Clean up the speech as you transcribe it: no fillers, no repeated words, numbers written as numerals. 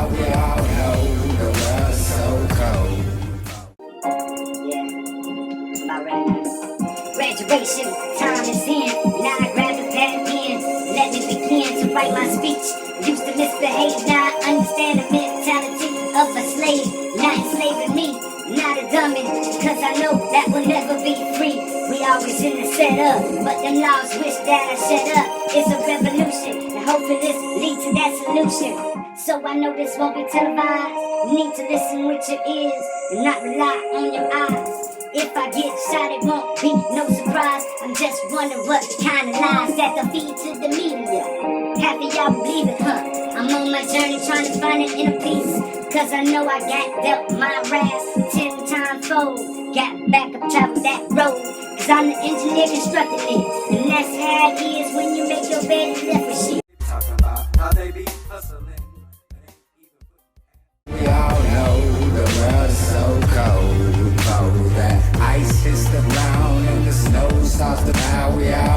we all know the world's so cold. Yeah, about ready. Graduation time is in. Now I grab the pad and pen. Let me begin to write my speech. Used to misbehave, now I understand the mentality of a slave. Not enslaving me, not a dummy, cause I know that will never be free. We always in the setup, but them laws wish that I shut up. It's a revolution, and hopefully this leads to that solution. So I know this won't be televised. You need to listen with your ears and not rely on your eyes. If I get shot, it won't be no surprise. I'm just wondering what kind of lies that they feed to the media. Happy y'all believe it, huh? I'm on my journey trying to find an inner peace, cause I know I got dealt my wrath 10 times fold. Got back up top of that road, cause I'm the engineer constructing it. And that's how it is when you make your bed and left with shit. Talking about how they be hustling. We all know the world is so cold, cold that ice hits the ground and the snow starts to melt. We all